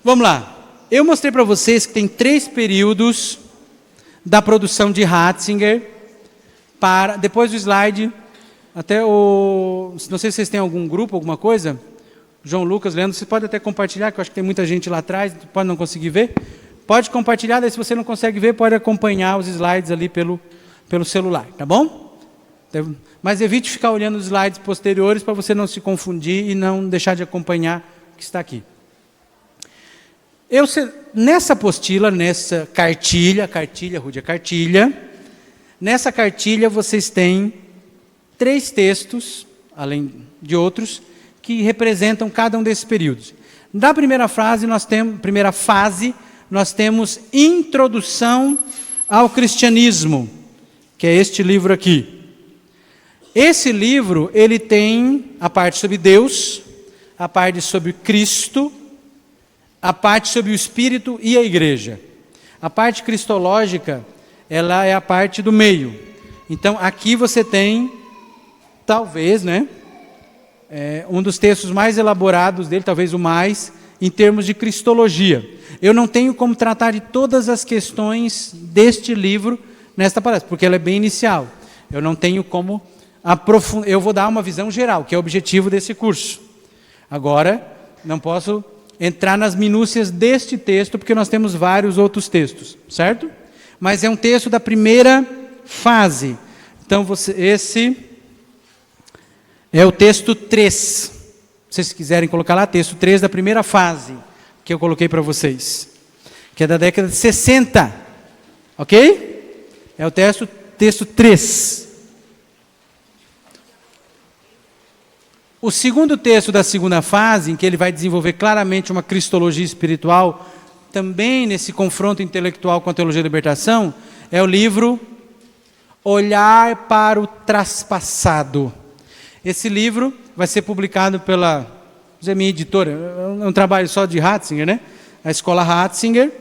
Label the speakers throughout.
Speaker 1: Vamos lá. Eu mostrei para vocês que tem 3 períodos da produção de Ratzinger. Depois do slide, não sei se vocês têm algum grupo, alguma coisa. João Lucas, Leandro, você pode até compartilhar, que eu acho que tem muita gente lá atrás, pode não conseguir ver. Pode compartilhar, daí se você não consegue ver, pode acompanhar os slides ali pelo celular, tá bom? Mas evite ficar olhando os slides posteriores para você não se confundir e não deixar de acompanhar o que está aqui. Nessa apostila, nessa cartilha, nessa cartilha vocês têm 3 textos, além de outros, que representam cada um desses períodos. Na primeira fase, nós temos Introdução ao Cristianismo, que é este livro aqui. Esse livro, ele tem a parte sobre Deus, a parte sobre Cristo, a parte sobre o Espírito e a Igreja. A parte cristológica, ela é a parte do meio. Então, aqui você tem, talvez, um dos textos mais elaborados dele, talvez o mais, em termos de cristologia. Eu não tenho como tratar de todas as questões deste livro nesta palestra, porque ela é bem inicial. Eu não tenho como aprofundar. Eu vou dar uma visão geral, que é o objetivo desse curso. Agora, não posso entrar nas minúcias deste texto, porque nós temos vários outros textos, certo? Mas é um texto da primeira fase. Então, esse é o texto 3. Se vocês quiserem colocar lá, texto 3 da primeira fase, que eu coloquei para vocês, que é da década de 60, ok? É o texto 3. O segundo texto da segunda fase, em que ele vai desenvolver claramente uma cristologia espiritual, também nesse confronto intelectual com a teologia da libertação, é o livro Olhar para o Traspassado. Esse livro vai ser publicado pela minha editora, é um trabalho só de Ratzinger, a Escola Ratzinger.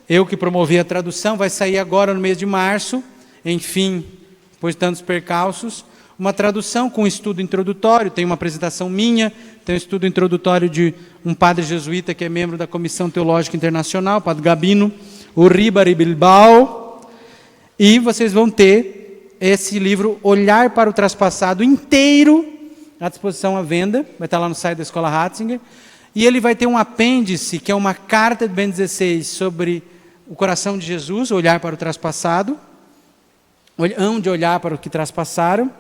Speaker 1: Eu que promovi a tradução, vai sair agora no mês de março, enfim, depois de tantos percalços. Uma tradução com um estudo introdutório, tem uma apresentação minha, tem um estudo introdutório de um padre jesuíta que é membro da Comissão Teológica Internacional, padre Gabino Uribarri Bilbao, e vocês vão ter esse livro Olhar para o Traspassado inteiro à disposição à venda, vai estar lá no site da Escola Ratzinger, e ele vai ter um apêndice, que é uma carta de Bento XVI sobre o coração de Jesus, olhar para o traspassado, onde olhar para o que traspassaram,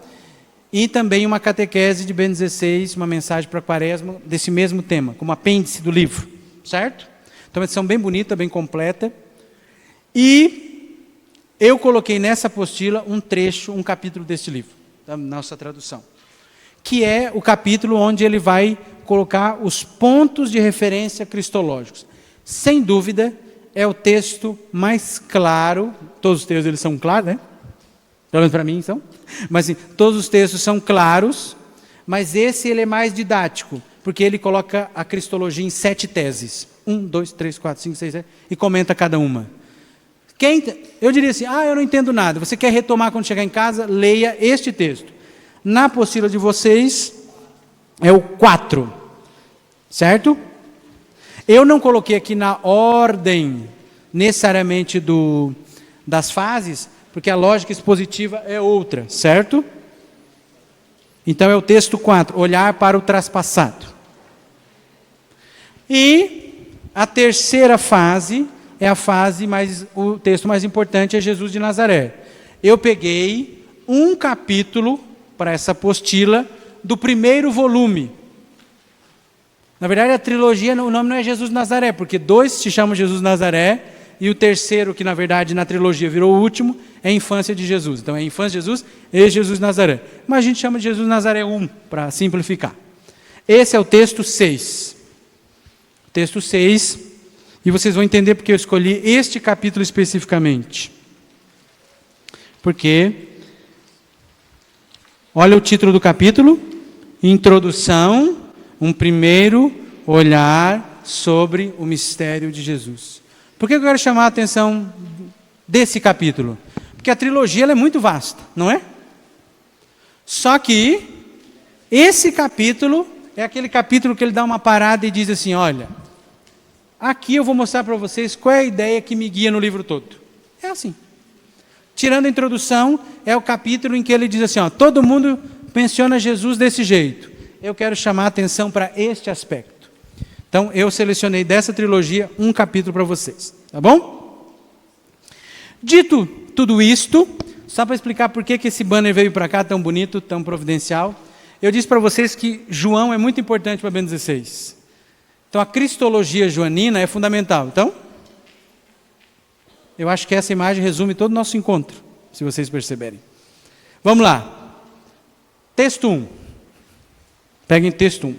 Speaker 1: e também uma catequese de Bento XVI, uma mensagem para a Quaresma, desse mesmo tema, como apêndice do livro, certo? Então, uma edição bem bonita, bem completa. E eu coloquei nessa apostila um trecho, um capítulo deste livro, da nossa tradução, que é o capítulo onde ele vai colocar os pontos de referência cristológicos. Sem dúvida, é o texto mais claro, todos os textos eles são claros, Pelo menos para mim são. Mas assim, todos os textos são claros, mas esse ele é mais didático, porque ele coloca a cristologia em 7 teses. 1, 2, 3, 4, 5, 6, 7, e comenta cada uma. Eu diria assim, eu não entendo nada. Você quer retomar quando chegar em casa? Leia este texto. Na apostila de vocês, é o 4. Certo? Eu não coloquei aqui na ordem, necessariamente, das fases, porque a lógica expositiva é outra, certo? Então é o texto 4, olhar para o traspassado. E a terceira fase é a fase o texto mais importante é Jesus de Nazaré. Eu peguei um capítulo para essa apostila do primeiro volume. Na verdade, a trilogia, o nome não é Jesus de Nazaré, porque 2 se chamam Jesus de Nazaré, e o terceiro, que na verdade na trilogia virou o último, é a infância de Jesus. Então é a infância de Jesus e Jesus de Nazaré. Mas a gente chama de Jesus de Nazaré 1, para simplificar. Esse é o texto 6. Texto 6, e vocês vão entender porque eu escolhi este capítulo especificamente. Porque, olha o título do capítulo, Introdução, um primeiro olhar sobre o mistério de Jesus. Por que eu quero chamar a atenção desse capítulo? Porque a trilogia ela é muito vasta, não é? Só que esse capítulo é aquele capítulo que ele dá uma parada e diz assim, olha, Aqui eu vou mostrar para vocês qual é a ideia que me guia no livro todo. É assim. Tirando a introdução, é o capítulo em que ele diz assim, ó, todo mundo menciona Jesus desse jeito. Eu quero chamar a atenção para este aspecto. Então, eu selecionei dessa trilogia um capítulo para vocês. Tá bom? Dito tudo isto, só para explicar por que esse banner veio para cá tão bonito, tão providencial, eu disse para vocês que João é muito importante para Bento XVI. Então, a cristologia joanina é fundamental. Então, eu acho que essa imagem resume todo o nosso encontro, se vocês perceberem. Vamos lá. Texto 1. Peguem texto 1.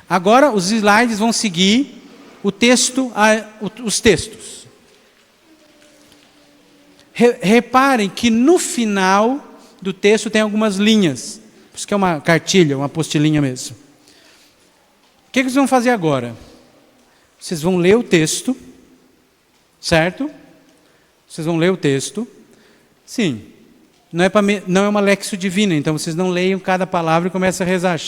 Speaker 1: Agora, os slides vão seguir o texto, os textos. Reparem que no final do texto tem algumas linhas. Por isso que é uma cartilha, uma apostilinha mesmo. O que vocês vão fazer agora? Vocês vão ler o texto, certo? Vocês vão ler o texto. Sim, não é uma lexio divina, então vocês não leiam cada palavra e começam a rezar.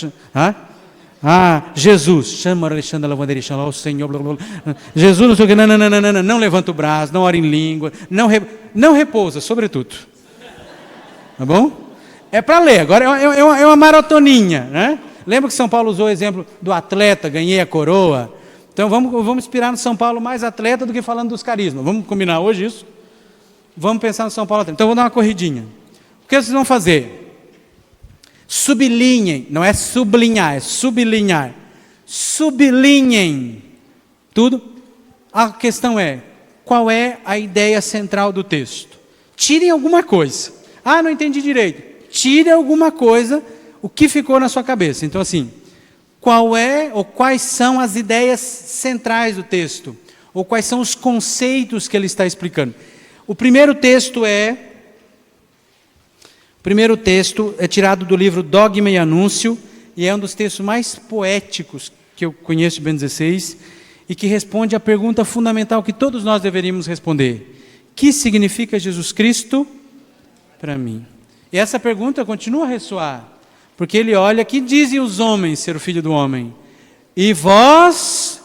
Speaker 1: Jesus, chama Alexandre Lavanderia, chama o Senhor, blá, blá, blá. Jesus, não sei o que, não levanta o braço, não ora em língua, não repousa, sobretudo. Tá bom? É para ler, agora é uma maratoninha, né? Lembra que São Paulo usou o exemplo do atleta, ganhei a coroa? Então vamos inspirar no São Paulo mais atleta do que falando dos carismas. Vamos combinar hoje isso? Vamos pensar no São Paulo atleta. Então vou dar uma corridinha. O que vocês vão fazer? Sublinhem, não é sublinhar, é sublinhar. Sublinhem tudo. A questão é, qual é a ideia central do texto? Tirem alguma coisa. Não entendi direito. Tire alguma coisa, o que ficou na sua cabeça. Então assim, qual é ou quais são as ideias centrais do texto? Ou quais são os conceitos que ele está explicando? O primeiro texto é tirado do livro Dogma e Anúncio, e é um dos textos mais poéticos que eu conheço de Bento XVI, e que responde à pergunta fundamental que todos nós deveríamos responder. Que significa Jesus Cristo para mim? E essa pergunta continua a ressoar, porque ele olha, que dizem os homens ser o Filho do Homem? E vós,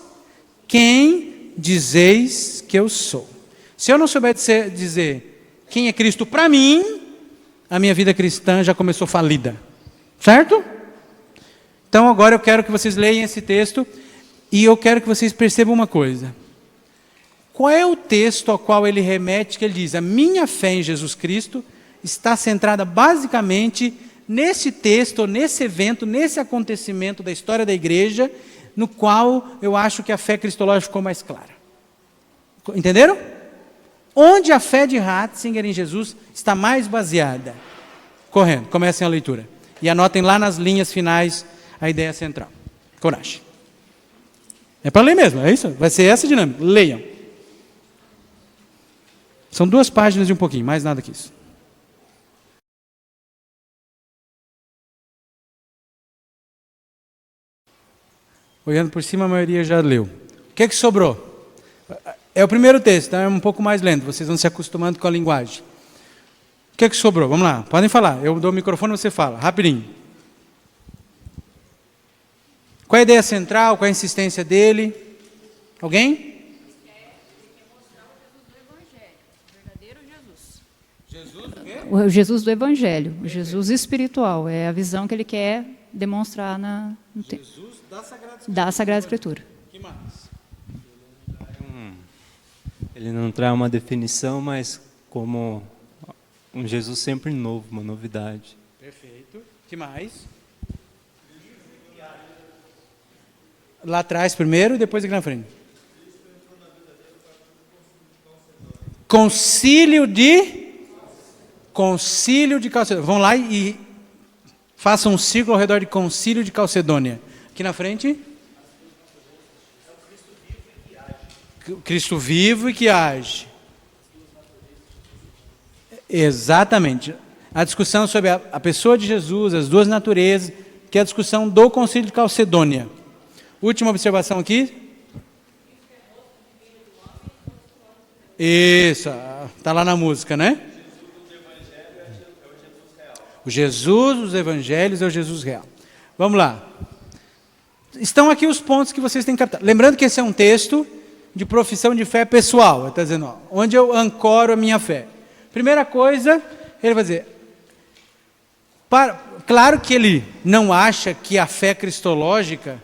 Speaker 1: quem dizeis que eu sou? Se eu não souber dizer quem é Cristo para mim, a minha vida cristã já começou falida. Certo? Então agora eu quero que vocês leiam esse texto e eu quero que vocês percebam uma coisa. Qual é o texto ao qual ele remete, que ele diz, a minha fé em Jesus Cristo está centrada basicamente nesse texto, nesse evento, nesse acontecimento da história da igreja, no qual eu acho que a fé cristológica ficou mais clara. Entenderam? Onde a fé de Ratzinger em Jesus está mais baseada? Correndo, comecem a leitura. E anotem lá nas linhas finais a ideia central. Coragem. É para ler mesmo, é isso? Vai ser essa a dinâmica. Leiam. São 2 páginas e um pouquinho, mais nada que isso. Olhando por cima, a maioria já leu. O que sobrou? É o primeiro texto, então é um pouco mais lento, vocês vão se acostumando com a linguagem. O que sobrou? Vamos lá, podem falar. Eu dou o microfone e você fala, rapidinho. Qual é a ideia central, qual é a insistência dele? Alguém?
Speaker 2: Ele quer mostrar o Jesus do Evangelho, o verdadeiro Jesus.
Speaker 1: Jesus o quê?
Speaker 2: O Jesus do Evangelho, o Jesus espiritual, é a visão que ele quer demonstrar
Speaker 1: Jesus
Speaker 2: da Sagrada Escritura.
Speaker 1: Que mais?
Speaker 3: Ele não traz uma definição, mas como um Jesus sempre novo, uma novidade.
Speaker 1: Perfeito. Que mais? Lá atrás primeiro e depois aqui na frente. Concílio de Calcedônia. Vão lá e façam um círculo ao redor de Concílio de Calcedônia. Aqui na frente. Cristo vivo e que age. Exatamente. A discussão sobre a pessoa de Jesus, as 2 naturezas, que é a discussão do Concílio de Calcedônia. Última observação aqui. Isso, está lá na música, né? O Jesus dos Evangelhos é o Jesus real. Vamos lá. Estão aqui os pontos que vocês têm que captar. Lembrando que esse é um texto de profissão de fé pessoal. Ele está dizendo, ó, onde eu ancoro a minha fé. Primeira coisa, ele vai dizer... Claro que ele não acha que a fé cristológica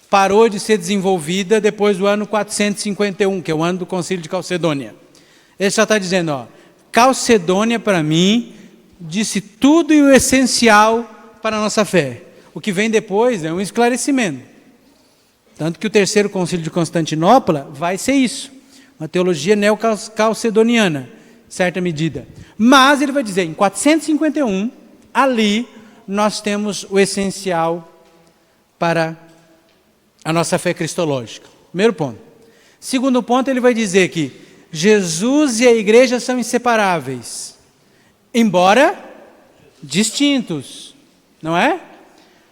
Speaker 1: parou de ser desenvolvida depois do ano 451, que é o ano do Concílio de Calcedônia. Ele só está dizendo, ó, Calcedônia para mim disse tudo e o essencial para a nossa fé. O que vem depois é um esclarecimento. Tanto que o terceiro concílio de Constantinopla vai ser isso. Uma teologia neocalcedoniana, em certa medida. Mas ele vai dizer, em 451, ali nós temos o essencial para a nossa fé cristológica. Primeiro ponto. Segundo ponto, ele vai dizer que Jesus e a igreja são inseparáveis, embora distintos, não é?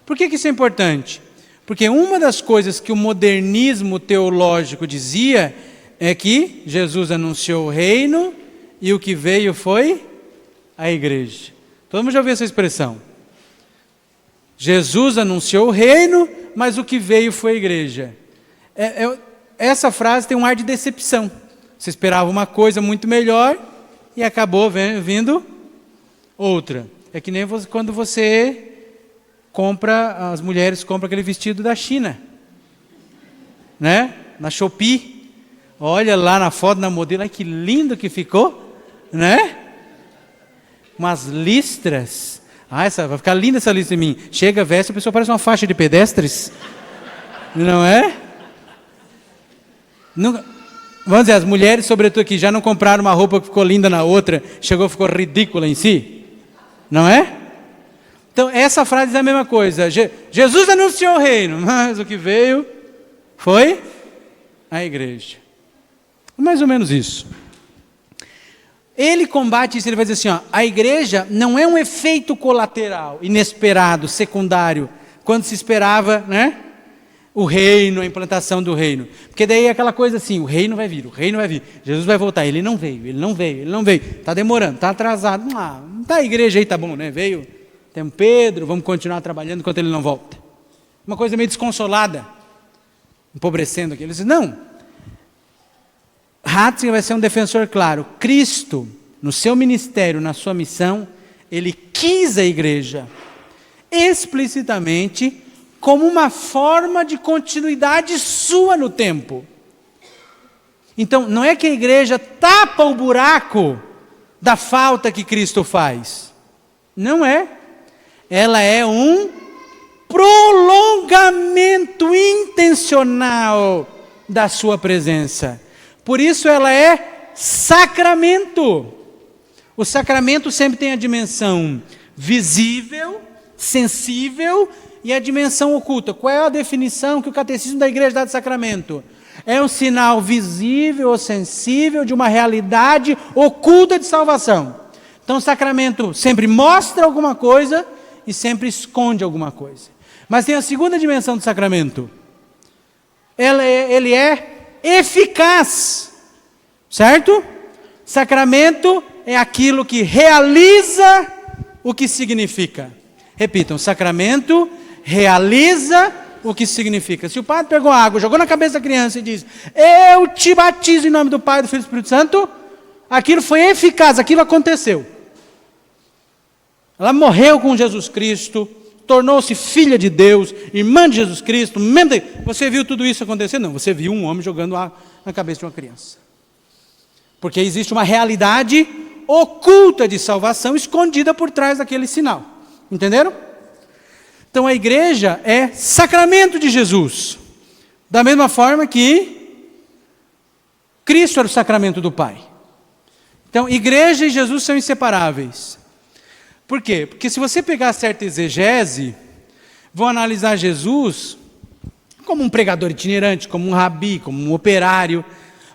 Speaker 1: Por que isso é importante? Porque uma das coisas que o modernismo teológico dizia é que Jesus anunciou o reino e o que veio foi a igreja. Todo mundo já ouviu essa expressão? Jesus anunciou o reino, mas o que veio foi a igreja. Essa frase tem um ar de decepção. Você esperava uma coisa muito melhor e acabou vindo outra. É que nem quando você compra, as mulheres compram aquele vestido da China, né? Na Shopee. Olha lá na foto, na modelo, ai que lindo que ficou, né? Umas listras. Vai ficar linda essa lista em mim. Chega, veste, a pessoa parece uma faixa de pedestres. Não é? Nunca... Vamos dizer, as mulheres, sobretudo aqui, já não compraram uma roupa que ficou linda na outra, ficou ridícula em si? Não é? Então, essa frase é a mesma coisa. Jesus anunciou o reino, mas o que veio foi a igreja. Mais ou menos isso. Ele combate isso, ele vai dizer assim, ó, a igreja não é um efeito colateral, inesperado, secundário, quando se esperava, né, o reino, a implantação do reino. Porque daí é aquela coisa assim, o reino vai vir, Jesus vai voltar, ele não veio, está demorando, está atrasado, tá a igreja aí, tá bom, né, veio, tem Pedro, vamos continuar trabalhando enquanto ele não volta. Uma coisa meio desconsolada, empobrecendo aqui. Ele diz, não, Ratzinger vai ser um defensor claro. Cristo, no seu ministério, na sua missão, ele quis a igreja explicitamente como uma forma de continuidade sua no tempo. Então, não é que a igreja tapa o buraco da falta que Cristo faz. Não é. Ela é um prolongamento intencional da sua presença. Por isso ela é sacramento. O sacramento sempre tem a dimensão visível, sensível e a dimensão oculta. Qual é a definição que o catecismo da igreja dá de sacramento? É um sinal visível ou sensível de uma realidade oculta de salvação. Então o sacramento sempre mostra alguma coisa e sempre esconde alguma coisa. Mas tem a segunda dimensão do sacramento. Ele é eficaz, certo? Sacramento é aquilo que realiza o que significa. Repitam, sacramento realiza o que significa. Se o padre pegou água, jogou na cabeça da criança e diz, eu te batizo em nome do Pai, do Filho e do Espírito Santo, aquilo foi eficaz, aquilo aconteceu. Ela morreu com Jesus Cristo, tornou-se filha de Deus, irmã de Jesus Cristo. Você viu tudo isso acontecer? Não, você viu um homem jogando água na cabeça de uma criança. Porque existe uma realidade oculta de salvação escondida por trás daquele sinal. Entenderam? Então a igreja é sacramento de Jesus. Da mesma forma que Cristo era o sacramento do Pai. Então igreja e Jesus são inseparáveis. Por quê? Porque se você pegar certa exegese, vão analisar Jesus como um pregador itinerante, como um rabi, como um operário,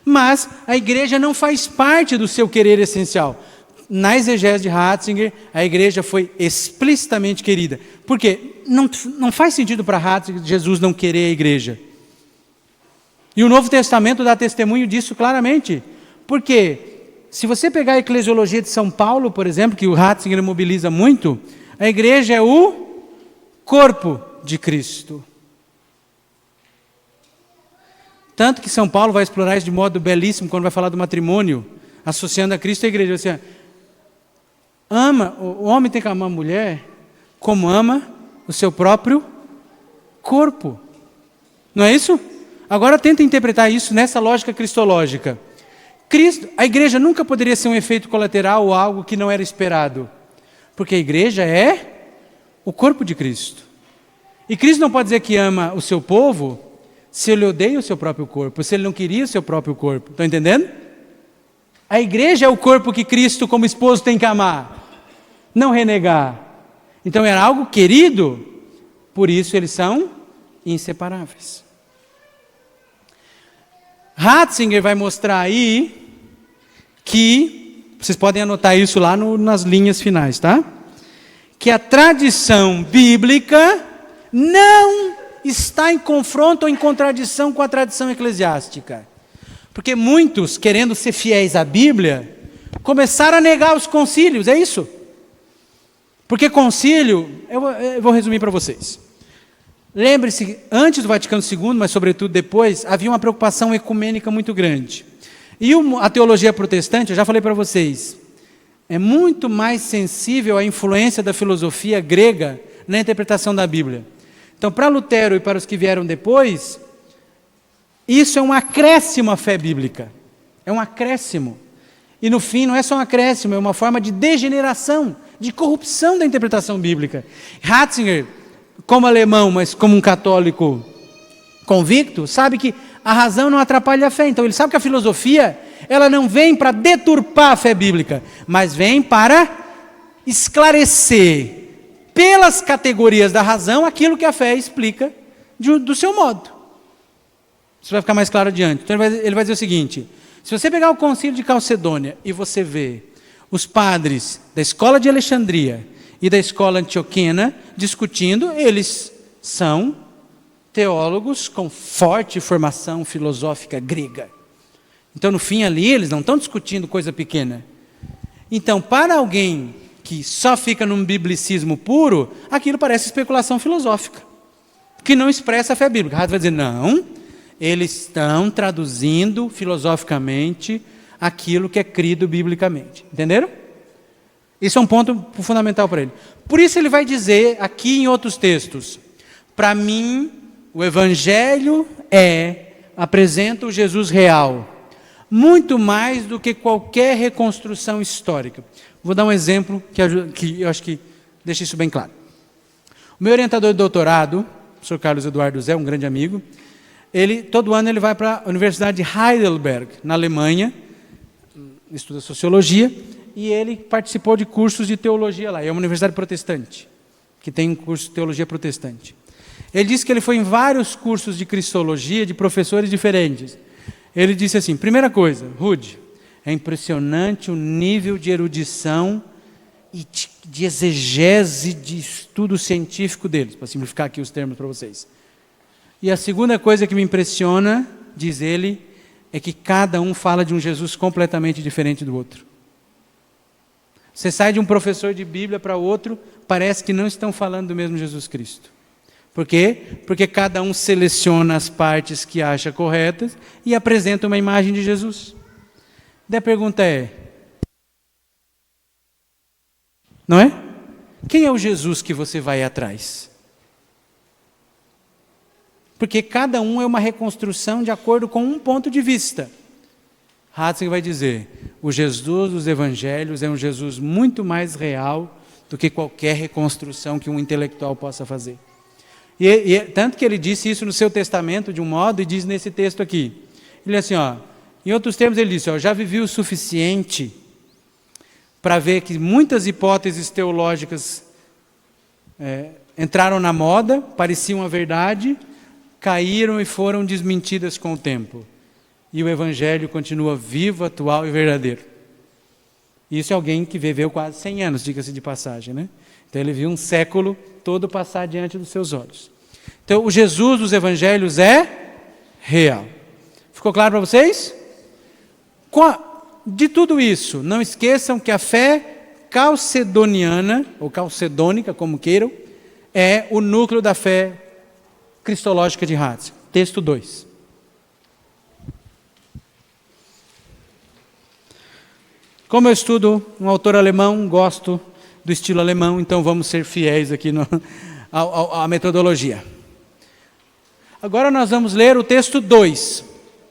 Speaker 1: mas a igreja não faz parte do seu querer essencial. Na exegese de Ratzinger, a igreja foi explicitamente querida. Por quê? Não faz sentido para Ratzinger Jesus não querer a igreja. E o Novo Testamento dá testemunho disso claramente. Por quê? Se você pegar a Eclesiologia de São Paulo, por exemplo, que o Ratzinger mobiliza muito, a igreja é o corpo de Cristo. Tanto que São Paulo vai explorar isso de modo belíssimo quando vai falar do matrimônio, associando a Cristo e a igreja. Assim, o homem tem que amar a mulher como ama o seu próprio corpo. Não é isso? Agora tenta interpretar isso nessa lógica cristológica. A igreja nunca poderia ser um efeito colateral ou algo que não era esperado. Porque a igreja é o corpo de Cristo. E Cristo não pode dizer que ama o seu povo se ele odeia o seu próprio corpo, se ele não queria o seu próprio corpo. Estão entendendo? A igreja é o corpo que Cristo, como esposo, tem que amar, não renegar. Então era algo querido, por isso eles são inseparáveis. Ratzinger vai mostrar aí que, vocês podem anotar isso lá nas linhas finais, tá? Que a tradição bíblica não está em confronto ou em contradição com a tradição eclesiástica. Porque muitos, querendo ser fiéis à Bíblia, começaram a negar os concílios, é isso? Porque concílio, eu vou resumir para vocês. Lembre-se, antes do Vaticano II, mas sobretudo depois, havia uma preocupação ecumênica muito grande. E a teologia protestante, eu já falei para vocês, é muito mais sensível à influência da filosofia grega na interpretação da Bíblia. Então, para Lutero e para os que vieram depois, isso é um acréscimo à fé bíblica. É um acréscimo. E no fim, não é só um acréscimo, é uma forma de degeneração, de corrupção da interpretação bíblica. Ratzinger, como alemão, mas como um católico convicto, sabe que a razão não atrapalha a fé. Então ele sabe que a filosofia, ela não vem para deturpar a fé bíblica, mas vem para esclarecer, pelas categorias da razão, aquilo que a fé explica do seu modo. Isso vai ficar mais claro adiante. Então ele vai dizer o seguinte: se você pegar o concílio de Calcedônia e você vê os padres da escola de Alexandria e da escola antioquena discutindo, eles são teólogos com forte formação filosófica grega. Então, no fim ali, eles não estão discutindo coisa pequena. Então, para alguém que só fica num biblicismo puro, aquilo parece especulação filosófica, que não expressa a fé bíblica. Rato vai dizer, não, eles estão traduzindo filosoficamente aquilo que é crido biblicamente. Entenderam? Isso é um ponto fundamental para ele. Por isso ele vai dizer aqui em outros textos, para mim, o Evangelho apresenta o Jesus real, muito mais do que qualquer reconstrução histórica. Vou dar um exemplo que eu acho que deixa isso bem claro. O meu orientador de doutorado, o professor Carlos Eduardo Zé, um grande amigo, todo ano ele vai para a Universidade de Heidelberg, na Alemanha, estuda sociologia, e ele participou de cursos de teologia lá. É uma universidade protestante, que tem um curso de teologia protestante. Ele disse que ele foi em vários cursos de cristologia, de professores diferentes. Ele disse assim, primeira coisa, Rude, é impressionante o nível de erudição e de exegese, de estudo científico deles, para simplificar aqui os termos para vocês. E a segunda coisa que me impressiona, diz ele, é que cada um fala de um Jesus completamente diferente do outro. Você sai de um professor de Bíblia para outro, parece que não estão falando do mesmo Jesus Cristo. Por quê? Porque cada um seleciona as partes que acha corretas e apresenta uma imagem de Jesus. Daí a pergunta é, não é? Quem é o Jesus que você vai atrás? Porque cada um é uma reconstrução de acordo com um ponto de vista. Ratzinger vai dizer, o Jesus dos Evangelhos é um Jesus muito mais real do que qualquer reconstrução que um intelectual possa fazer. Tanto que ele disse isso no seu testamento de um modo e diz nesse texto aqui. Ele assim, em outros termos ele disse, já vivi o suficiente para ver que muitas hipóteses teológicas entraram na moda, pareciam a verdade, caíram e foram desmentidas com o tempo. E o Evangelho continua vivo, atual e verdadeiro. Isso é alguém que viveu quase 100 anos, diga-se de passagem, né? Então ele viu um século todo passar diante dos seus olhos. Então o Jesus dos Evangelhos é real. Ficou claro para vocês? De tudo isso, não esqueçam que a fé calcedoniana, ou calcedônica, como queiram, é o núcleo da fé cristológica de Ratzinger. Texto 2. Como eu estudo um autor alemão, gosto do estilo alemão, então vamos ser fiéis aqui à metodologia. Agora nós vamos ler o texto 2.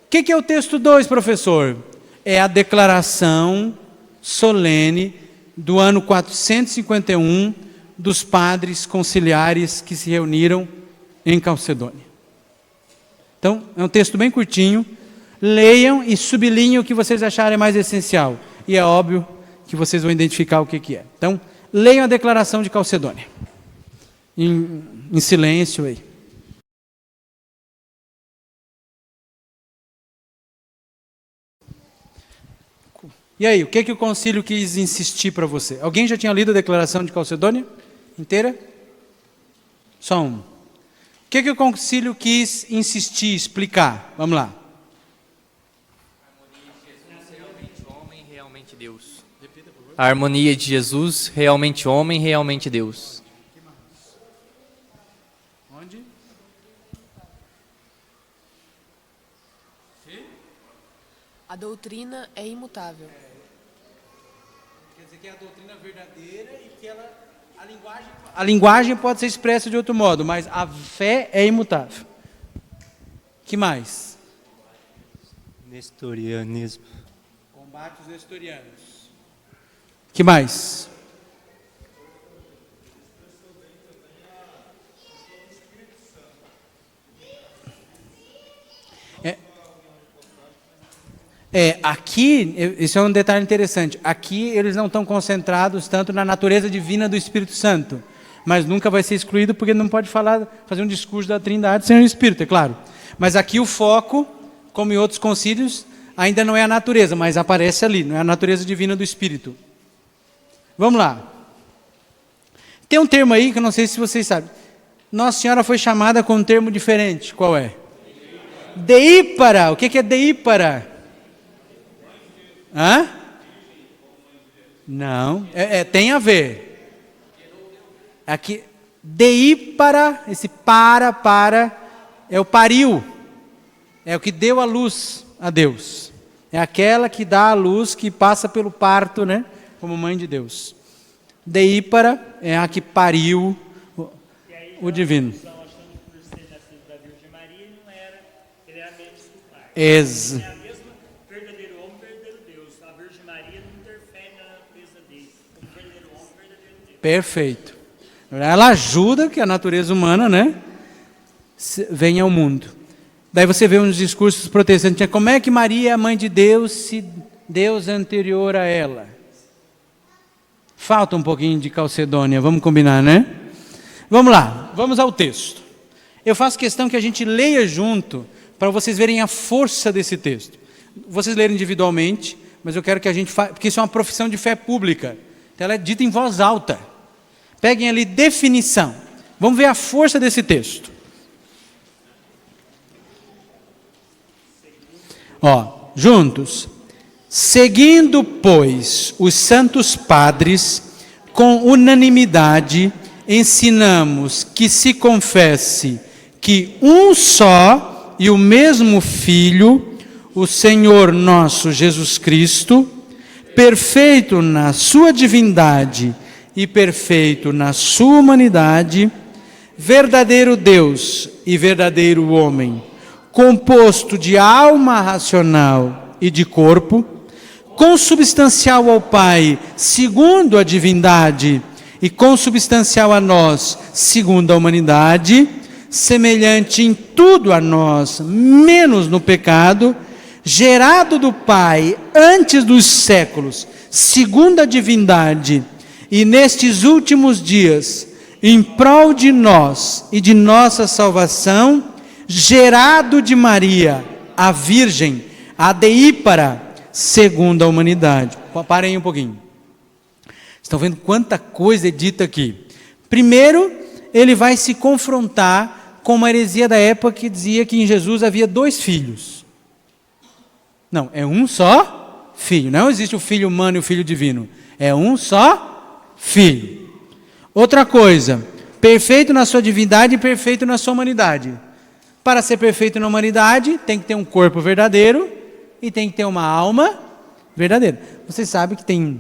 Speaker 1: O que é o texto 2, professor? É a declaração solene do ano 451 dos padres conciliares que se reuniram em Calcedônia. Então, é um texto bem curtinho. Leiam e sublinhem o que vocês acharem mais essencial. E é óbvio que vocês vão identificar o que é. Então, leiam a declaração de Calcedônia. Em silêncio aí. E aí, o que o concílio quis insistir para você? Alguém já tinha lido a declaração de Calcedônia inteira? Só um. O que o concílio quis insistir, explicar? Vamos lá.
Speaker 4: A harmonia de Jesus, realmente homem, realmente Deus.
Speaker 1: Onde?
Speaker 5: A doutrina é imutável.
Speaker 1: Quer dizer que é a doutrina verdadeira e que a linguagem pode ser expressa de outro modo, mas a fé é imutável. Que mais?
Speaker 3: Nestorianismo.
Speaker 1: Combate os nestorianos. Que mais? Aqui, isso é um detalhe interessante, aqui eles não estão concentrados tanto na natureza divina do Espírito Santo, mas nunca vai ser excluído porque não pode fazer um discurso da Trindade sem o Espírito, é claro. Mas aqui o foco, como em outros concílios, ainda não é a natureza, mas aparece ali, não é a natureza divina do Espírito. Vamos lá. Tem um termo aí que eu não sei se vocês sabem. Nossa Senhora foi chamada com um termo diferente, qual é? Deípara. O que é deípara? Hã? Não, tem a ver. Aqui, deípara, esse para, é o pariu. É o que deu a luz a Deus. É aquela que dá a luz, que passa pelo parto, né? Como mãe de Deus. Deípara é a que pariu o divino. Perfeito. Ela ajuda que a natureza humana, né, venha ao mundo. Daí você vê uns discursos protestantes. Como é que Maria é a mãe de Deus se Deus é anterior a ela? Falta um pouquinho de Calcedônia, vamos combinar, né? Vamos lá, vamos ao texto. Eu faço questão que a gente leia junto, para vocês verem a força desse texto. Vocês lerem individualmente, mas eu quero que a gente faça, porque isso é uma profissão de fé pública. Então ela é dita em voz alta. Peguem ali definição. Vamos ver a força desse texto. Juntos. Seguindo, pois, os santos padres, com unanimidade, ensinamos que se confesse que um só e o mesmo Filho, o Senhor nosso Jesus Cristo, perfeito na sua divindade e perfeito na sua humanidade, verdadeiro Deus e verdadeiro homem, composto de alma racional e de corpo, consubstancial ao Pai, segundo a divindade, e consubstancial a nós, segundo a humanidade, semelhante em tudo a nós, menos no pecado, gerado do Pai antes dos séculos, segundo a divindade, e nestes últimos dias, em prol de nós e de nossa salvação, gerado de Maria, a Virgem, a deípara, segundo a humanidade. Parem um pouquinho. Estão vendo quanta coisa é dita aqui? Primeiro, ele vai se confrontar com uma heresia da época que dizia que em Jesus havia 2 filhos. Não, é um só filho. Não existe o filho humano e o filho divino. É um só filho. Outra coisa, perfeito na sua divindade e perfeito na sua humanidade. Para ser perfeito na humanidade, tem que ter um corpo verdadeiro e tem que ter uma alma verdadeira. Você sabe que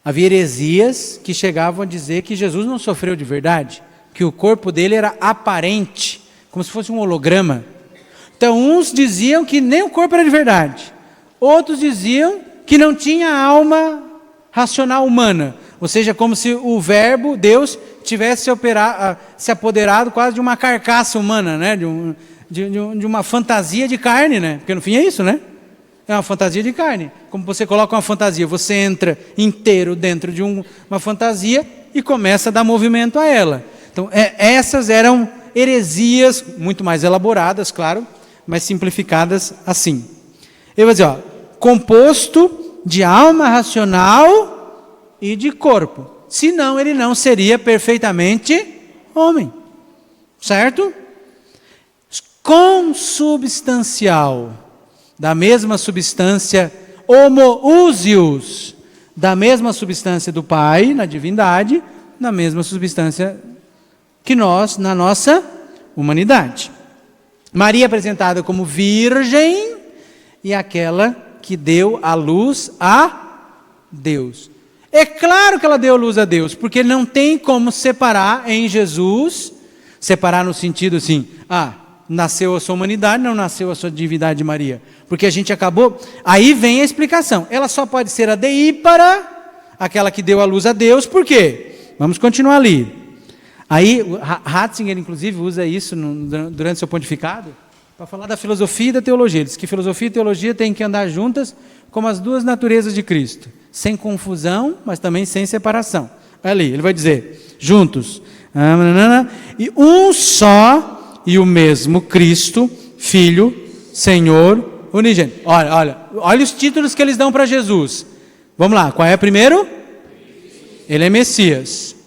Speaker 1: havia heresias que chegavam a dizer que Jesus não sofreu de verdade, que o corpo dele era aparente, como se fosse um holograma. Então, uns diziam que nem o corpo era de verdade, outros diziam que não tinha alma racional humana, ou seja, como se o verbo, Deus, tivesse se apoderado quase de uma carcaça humana, né? de uma fantasia de carne, né? Porque no fim é isso, né? É uma fantasia de carne. Como você coloca uma fantasia, você entra inteiro dentro de uma fantasia e começa a dar movimento a ela. Então, essas eram heresias muito mais elaboradas, claro, mas simplificadas assim. Ele vai dizer, ó, composto de alma racional e de corpo. Senão ele não seria perfeitamente homem. Certo? Consubstancial, da mesma substância, homoousios, da mesma substância do Pai, na divindade, na mesma substância que nós, na nossa humanidade. Maria é apresentada como virgem e aquela que deu a luz a Deus. É claro que ela deu a luz a Deus, porque não tem como separar em Jesus, separar no sentido assim, nasceu a sua humanidade, não nasceu a sua divindade de Maria. Porque a gente acabou... Aí vem a explicação. Ela só pode ser a deípara, aquela que deu a luz a Deus, por quê? Vamos continuar ali. Aí, Ratzinger, inclusive, usa isso durante seu pontificado, para falar da filosofia e da teologia. Ele diz que filosofia e teologia têm que andar juntas como as duas naturezas de Cristo. Sem confusão, mas também sem separação. Ali, ele vai dizer, juntos. E um só... e o mesmo Cristo, Filho, Senhor, unigênito. Olha os títulos que eles dão para Jesus. Vamos lá, qual é o primeiro? Ele é Messias.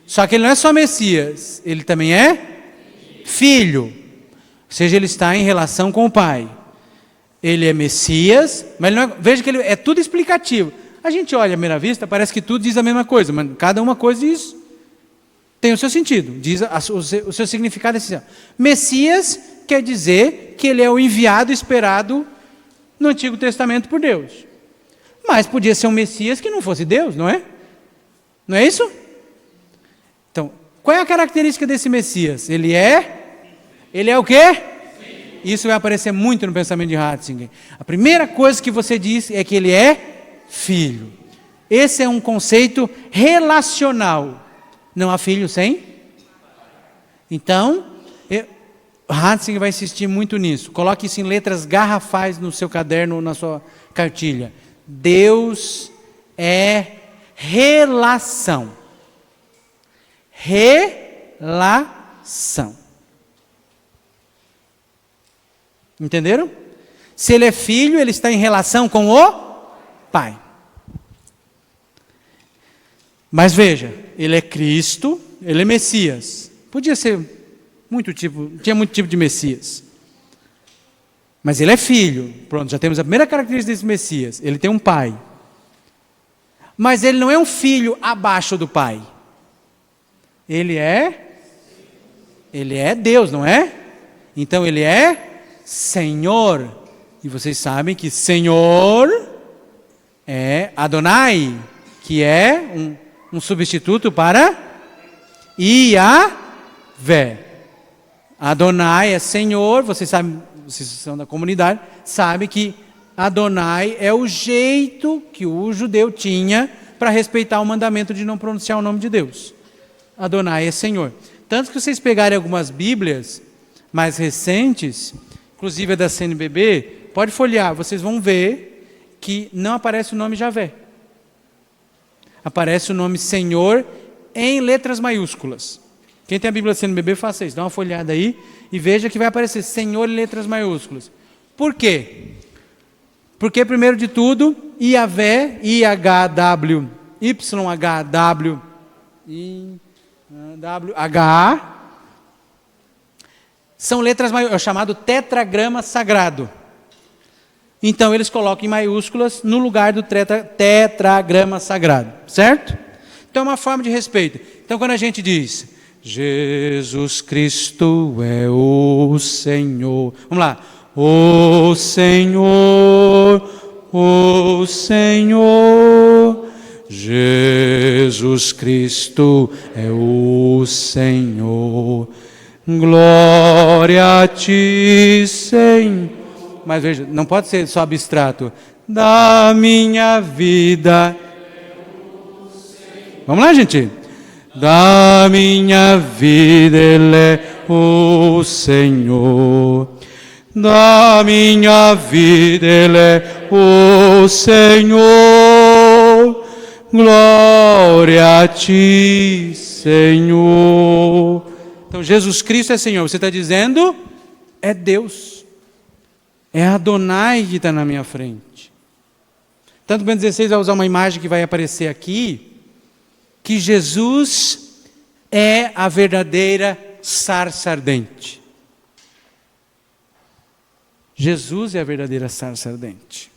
Speaker 1: Só que ele não é só Messias, ele também é Filho. Ou seja, ele está em relação com o Pai. Ele é Messias, mas ele não é, veja que ele é tudo explicativo. A gente olha à primeira vista, parece que tudo diz a mesma coisa, mas cada uma coisa diz... tem o seu sentido, diz o seu significado. Messias quer dizer que ele é o enviado esperado no Antigo Testamento por Deus. Mas podia ser um Messias que não fosse Deus, não é? Não é isso? Então, qual é a característica desse Messias? Ele é o quê? Isso vai aparecer muito no pensamento de Ratzinger. A primeira coisa que você diz é que ele é filho. Esse é um conceito relacional. Não há filho sem? Então, Ratzinger vai insistir muito nisso. Coloque isso em letras garrafais no seu caderno ou na sua cartilha. Deus é relação. Relação. Entenderam? Se ele é filho, ele está em relação com o Pai. Mas veja, ele é Cristo, ele é Messias. Podia ser tinha muito tipo de Messias. Mas ele é filho. Pronto, já temos a primeira característica desse Messias. Ele tem um pai. Mas ele não é um filho abaixo do pai. Ele é Deus, não é? Então ele é Senhor. E vocês sabem que Senhor é Adonai, que é um substituto para Iavé. Adonai é Senhor, vocês sabem, vocês são da comunidade, sabem que Adonai é o jeito que o judeu tinha para respeitar o mandamento de não pronunciar o nome de Deus. Adonai é Senhor. Tanto que vocês pegarem algumas Bíblias mais recentes, inclusive a da CNBB, pode folhear, vocês vão ver que não aparece o nome Javé. Aparece o nome Senhor em letras maiúsculas. Quem tem a Bíblia CNBB, faça isso. Dá uma folhada aí e veja que vai aparecer Senhor em letras maiúsculas. Por quê? Porque, primeiro de tudo, Iavé, IHW, YHW, IWH, são letras maiúsculas, é o chamado tetragrama sagrado. Então, eles colocam em maiúsculas no lugar do tetragrama sagrado, certo? Então, é uma forma de respeito. Então, quando a gente diz, Jesus Cristo é o Senhor, vamos lá, o Senhor, o Senhor. Jesus Cristo é o Senhor. Glória a ti, Senhor. Mas veja, não pode ser só abstrato. Da minha vida. Vamos lá, gente. Da minha vida Ele é o Senhor. Da minha vida Ele é o Senhor. Glória a ti, Senhor. Então Jesus Cristo é Senhor. Você está dizendo? É Deus. É Adonai que está na minha frente. Tanto Bento 16 vai usar uma imagem que vai aparecer aqui, que Jesus é a verdadeira sarça ardente. Jesus é a verdadeira sarça ardente.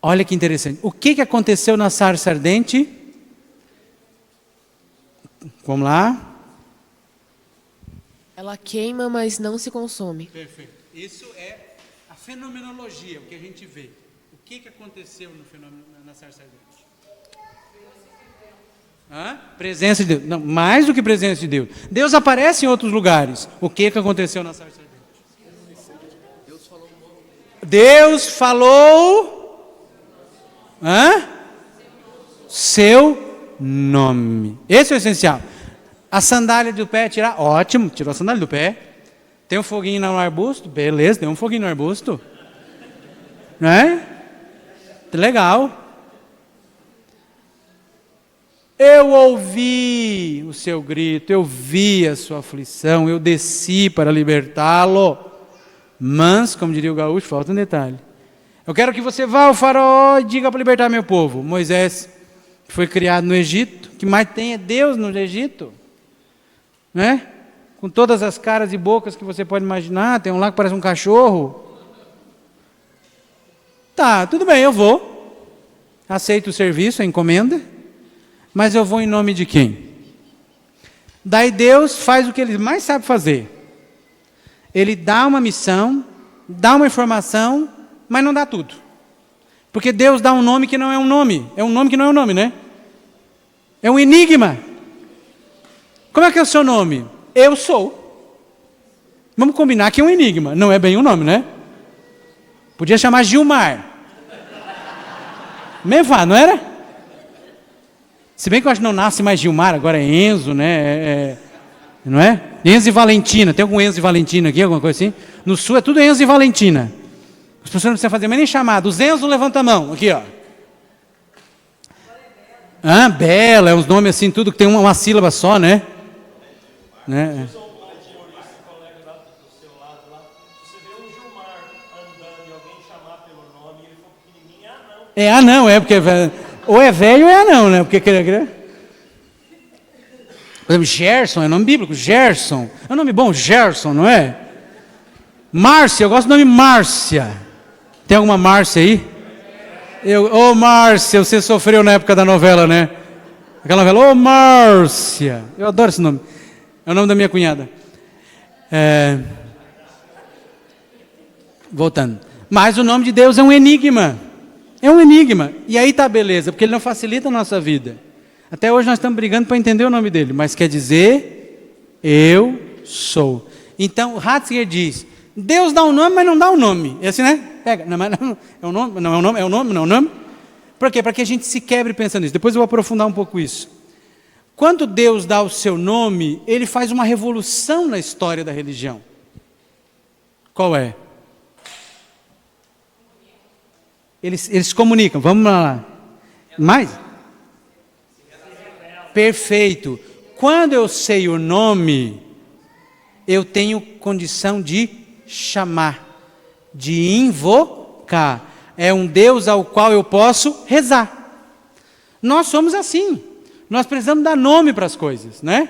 Speaker 1: Olha que interessante. O que aconteceu na sarça ardente? Vamos lá.
Speaker 5: Ela queima, mas não se consome.
Speaker 1: Perfeito. Isso é a fenomenologia, o que a gente vê. O que aconteceu no fenômeno, na sarça ardente? Presença de Deus. Não, mais do que presença de Deus. Deus aparece em outros lugares. O que aconteceu na sarça ardente? Deus falou seu nome. Esse é o essencial. A sandália do pé tirar, ótimo, tirou a sandália do pé. Tem um foguinho no arbusto? Beleza, tem um foguinho no arbusto. Não é? Legal. Eu ouvi o seu grito, eu vi a sua aflição, eu desci para libertá-lo. Mas, como diria o gaúcho, falta um detalhe. Eu quero que você vá ao faraó e diga para libertar meu povo. Moisés, que foi criado no Egito, que mais tem é Deus no Egito. Né? Com todas as caras e bocas que você pode imaginar, tem um lá que parece um cachorro. Tá, tudo bem, eu vou. Aceito o serviço, a encomenda. Mas eu vou em nome de quem? Daí Deus faz o que Ele mais sabe fazer. Ele dá uma missão, dá uma informação, mas não dá tudo. Porque Deus dá um nome que não é um nome. É um nome que não é um nome, né? É um enigma. Como é que é o seu nome? Eu sou. Vamos combinar que é um enigma. Não é bem um nome, né? Podia chamar Gilmar. Mevá, não era? Se bem que eu acho que não nasce mais Gilmar, agora é Enzo, né? Não é? Enzo e Valentina. Tem algum Enzo e Valentina aqui, alguma coisa assim? No Sul é tudo Enzo e Valentina. As pessoas não precisam fazer mais nem chamada. Os Enzo levanta a mão. Aqui, ó. Bela, é uns nomes assim, tudo que tem uma sílaba só, né? Né? Anão, porque ou é velho ou é anão, né? Porque por exemplo, Gerson é nome bíblico, Gerson. É um nome bom, Gerson, não é? Márcia, eu gosto do nome Márcia. Tem alguma Márcia aí? Márcia, você sofreu na época da novela, né? Aquela novela, Márcia. Eu adoro esse nome. É o nome da minha cunhada. Voltando. Mas o nome de Deus é um enigma. É um enigma. E aí tá beleza, porque Ele não facilita a nossa vida. Até hoje nós estamos brigando para entender o nome dele. Mas quer dizer, eu sou. Então, Ratzinger diz, Deus dá um nome, mas não dá um nome. É assim, né? Pega. Não, é um nome, não é um nome, é um nome, não é um nome. Por quê? Para que a gente se quebre pensando nisso. Depois eu vou aprofundar um pouco isso. Quando Deus dá o seu nome, Ele faz uma revolução na história da religião. Qual é? Eles se comunicam. Vamos lá. Mais? Perfeito. Quando eu sei o nome, eu tenho condição de chamar, de invocar. É um Deus ao qual eu posso rezar. Nós somos assim. Nós precisamos dar nome para as coisas, né?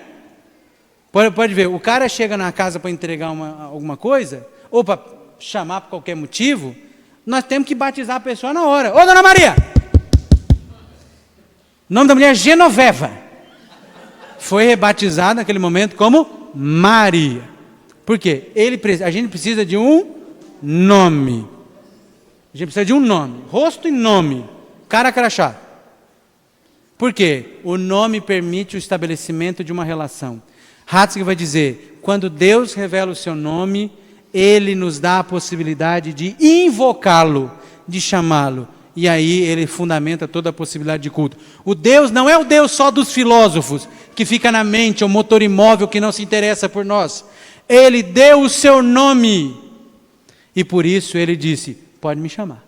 Speaker 1: Pode ver, o cara chega na casa para entregar alguma coisa, ou para chamar por qualquer motivo, nós temos que batizar a pessoa na hora. Ô, Dona Maria! O nome da mulher é Genoveva. Foi rebatizada naquele momento como Maria. Por quê? A gente precisa de um nome. A gente precisa de um nome. Rosto e nome. Cara crachá. Por quê? O nome permite o estabelecimento de uma relação. Ratzinger vai dizer, quando Deus revela o seu nome, Ele nos dá a possibilidade de invocá-lo, de chamá-lo. E aí ele fundamenta toda a possibilidade de culto. O Deus não é o Deus só dos filósofos, que fica na mente, é um motor imóvel que não se interessa por nós. Ele deu o seu nome. E por isso ele disse, pode me chamar.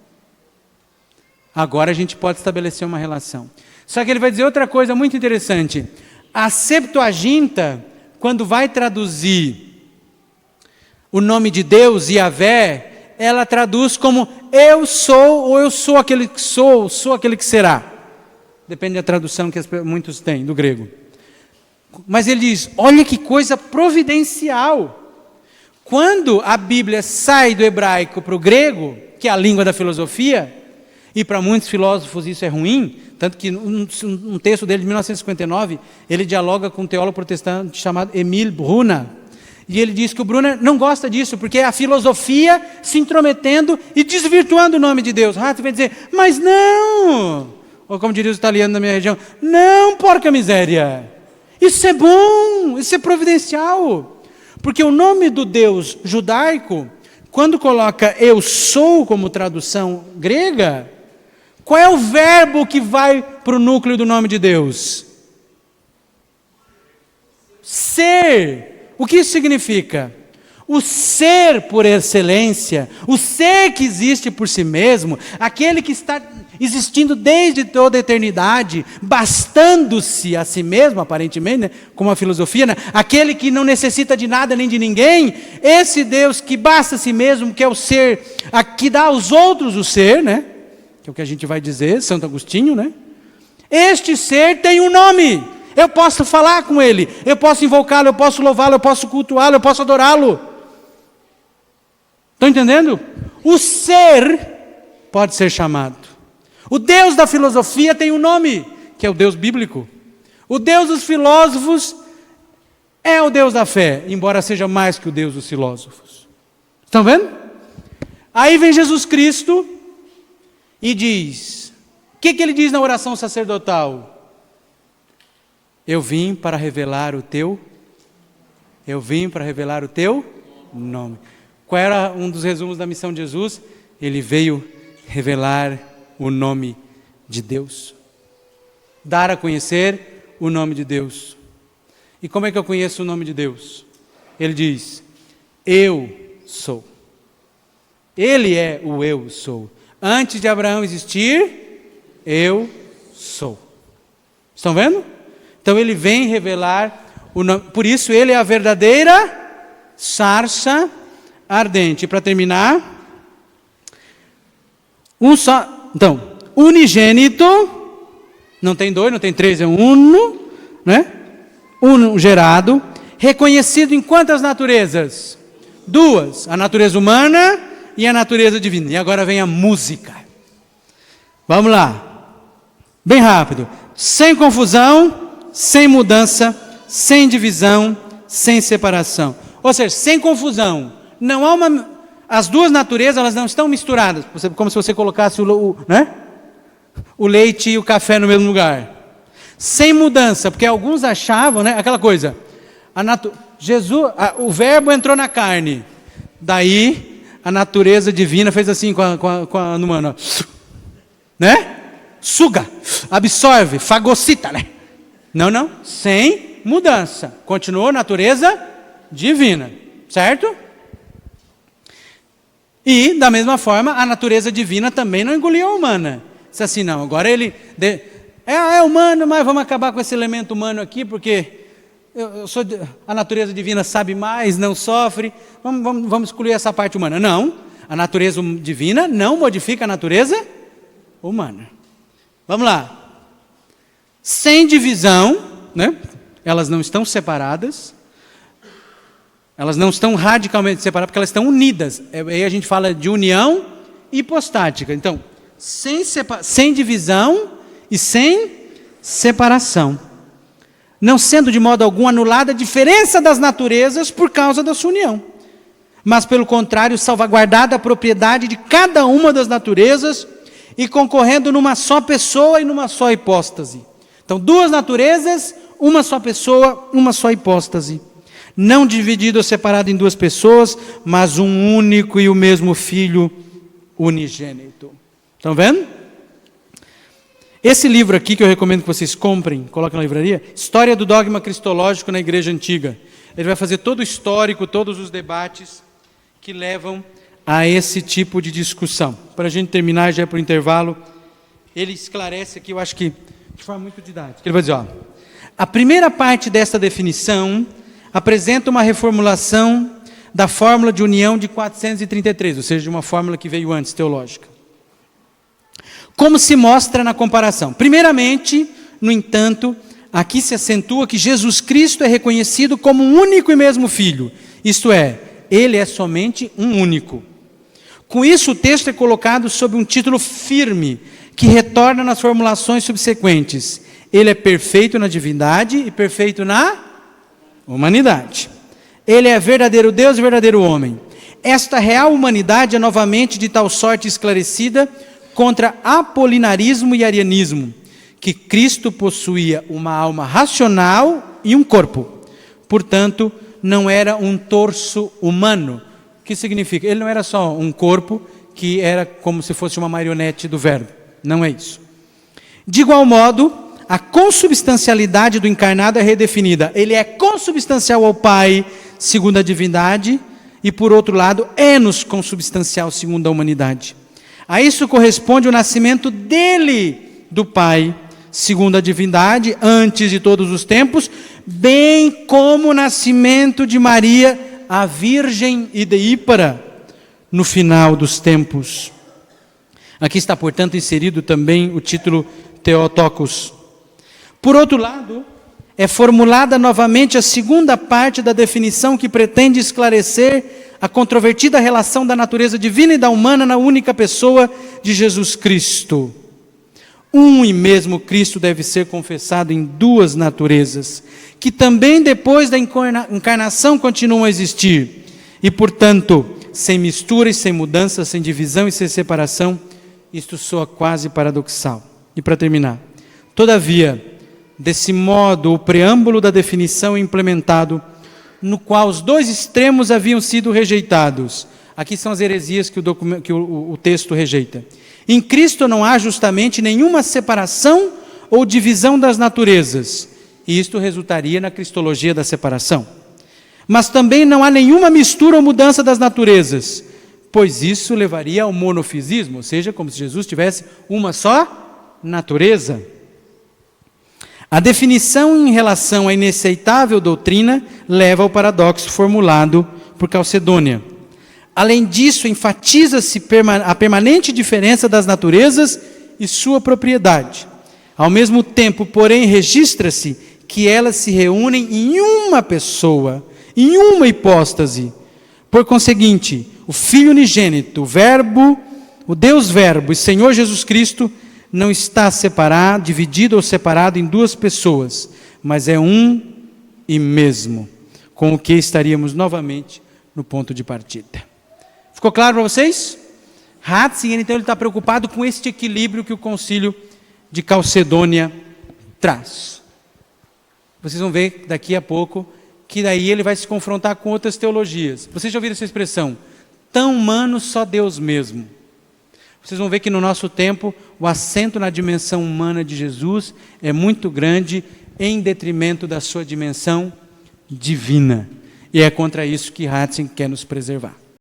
Speaker 1: Agora a gente pode estabelecer uma relação. Só que ele vai dizer outra coisa muito interessante. A Septuaginta, quando vai traduzir o nome de Deus, Yahvé, ela traduz como eu sou, ou eu sou aquele que sou aquele que será. Depende da tradução que muitos têm, do grego. Mas ele diz, olha que coisa providencial. Quando a Bíblia sai do hebraico para o grego, que é a língua da filosofia, e para muitos filósofos isso é ruim, tanto que um texto dele de 1959, ele dialoga com um teólogo protestante chamado Emil Brunner, e ele diz que o Brunner não gosta disso, porque é a filosofia se intrometendo e desvirtuando o nome de Deus. Ratzinger vai dizer, mas não, ou como diriam os italianos da minha região, não, porca miséria, isso é bom, isso é providencial, porque o nome do Deus judaico, quando coloca eu sou como tradução grega, qual é o verbo que vai para o núcleo do nome de Deus? Ser. O que isso significa? O ser por excelência, o ser que existe por si mesmo, aquele que está existindo desde toda a eternidade, bastando-se a si mesmo, aparentemente, né, como a filosofia, né, aquele que não necessita de nada nem de ninguém, esse Deus que basta a si mesmo, que é o ser, que dá aos outros o ser, né, que é o que a gente vai dizer, Santo Agostinho, né? Este ser tem um nome. Eu posso falar com ele, eu posso invocá-lo, eu posso louvá-lo, eu posso cultuá-lo, eu posso adorá-lo. Estão entendendo? O ser pode ser chamado. O Deus da filosofia tem um nome, que é o Deus bíblico. O Deus dos filósofos é o Deus da fé, embora seja mais que o Deus dos filósofos. Estão vendo? Aí vem Jesus Cristo e diz, o que ele diz na oração sacerdotal? Eu vim para revelar o teu nome. Qual era um dos resumos da missão de Jesus? Ele veio revelar o nome de Deus. Dar a conhecer o nome de Deus. E como é que eu conheço o nome de Deus? Ele diz, eu sou. Ele é o eu sou. Antes de Abraão existir, eu sou. Estão vendo? Então ele vem revelar o nome, por isso ele é a verdadeira sarça ardente. Para terminar, então, unigênito, não tem dois, não tem três, é um uno, né? Uno gerado, reconhecido em quantas naturezas? Duas, a natureza humana e a natureza divina. E agora vem a música. Vamos lá, bem rápido, sem confusão, sem mudança, sem divisão, sem separação. Ou seja, sem confusão. Não há as duas naturezas, elas não estão misturadas. Como se você colocasse o leite e o café no mesmo lugar. Sem mudança, porque alguns achavam, né, aquela coisa. O verbo entrou na carne. Daí, a natureza divina fez assim com a humana. Né? Suga, absorve, fagocita, né? Não, sem mudança. Continuou natureza divina, certo? E, da mesma forma, a natureza divina também não engoliu a humana. Disse assim, não, agora ele é humano, mas vamos acabar com esse elemento humano aqui, porque a natureza divina sabe mais, não sofre, vamos excluir essa parte humana. Não, a natureza divina não modifica a natureza humana. Vamos lá. Sem divisão, né? Elas não estão separadas, elas não estão radicalmente separadas, porque elas estão unidas. Aí a gente fala de união hipostática. Então, sem divisão e sem separação. Não sendo de modo algum anulada a diferença das naturezas por causa da sua união. mas pelo contrário, salvaguardada a propriedade de cada uma das naturezas e concorrendo numa só pessoa e numa só hipóstase. Então, duas naturezas, uma só pessoa, uma só hipóstase. Não dividido ou separado em duas pessoas, mas um único e o mesmo Filho unigênito. Estão vendo? Esse livro aqui, que eu recomendo que vocês comprem, coloquem na livraria, História do Dogma Cristológico na Igreja Antiga. Ele vai fazer todo o histórico, todos os debates que levam a esse tipo de discussão. Para a gente terminar, já para o intervalo, ele esclarece aqui, eu acho que de forma muito didática. Ele vai dizer, a primeira parte dessa definição apresenta uma reformulação da fórmula de união de 433, ou seja, de uma fórmula que veio antes, teológica. Como se mostra na comparação? Primeiramente, no entanto, aqui se acentua que Jesus Cristo é reconhecido como um único e mesmo Filho, isto é, ele é somente um único. Com isso, o texto é colocado sob um título firme, que retorna nas formulações subsequentes. Ele é perfeito na divindade e perfeito na humanidade. Ele é verdadeiro Deus e verdadeiro homem. Esta real humanidade é novamente de tal sorte esclarecida contra apolinarismo e arianismo, que Cristo possuía uma alma racional e um corpo. Portanto, não era um torso humano. O que significa? Ele não era só um corpo que era como se fosse uma marionete do Verbo. Não é isso. De igual modo, a consubstancialidade do encarnado é redefinida. Ele é consubstancial ao Pai, segundo a divindade, e por outro lado, é-nos consubstancial, segundo a humanidade. A isso corresponde o nascimento dele, do Pai, segundo a divindade, antes de todos os tempos, bem como o nascimento de Maria, a Virgem ideípara, no final dos tempos. Aqui está, portanto, inserido também o título Theotokos. Por outro lado, é formulada novamente a segunda parte da definição que pretende esclarecer a controvertida relação da natureza divina e da humana na única pessoa de Jesus Cristo. Um e mesmo Cristo deve ser confessado em duas naturezas, que também depois da encarnação continuam a existir, e portanto, sem mistura e sem mudança, sem divisão e sem separação. Isto soa quase paradoxal. E para terminar, todavia, desse modo, o preâmbulo da definição é implementado, no qual os dois extremos haviam sido rejeitados. Aqui são as heresias que o texto rejeita. Em Cristo não há justamente nenhuma separação ou divisão das naturezas, e isto resultaria na cristologia da separação. Mas também não há nenhuma mistura ou mudança das naturezas, pois isso levaria ao monofisismo, ou seja, como se Jesus tivesse uma só natureza. A definição em relação à inaceitável doutrina leva ao paradoxo formulado por Calcedônia. Além disso, enfatiza-se a permanente diferença das naturezas e sua propriedade. Ao mesmo tempo, porém, registra-se que elas se reúnem em uma pessoa, em uma hipóstase. Por conseguinte, o Filho unigênito, o Verbo, o Deus Verbo e Senhor Jesus Cristo não está separado, dividido ou separado em duas pessoas, mas é um e mesmo, com o que estaríamos novamente no ponto de partida. Ficou claro para vocês? Ratzinger, então, ele está preocupado com este equilíbrio que o concílio de Calcedônia traz. Vocês vão ver daqui a pouco que daí ele vai se confrontar com outras teologias. Vocês já ouviram essa expressão? Tão humano, só Deus mesmo. Vocês vão ver que no nosso tempo, o acento na dimensão humana de Jesus é muito grande, em detrimento da sua dimensão divina. E é contra isso que Ratzinger quer nos preservar.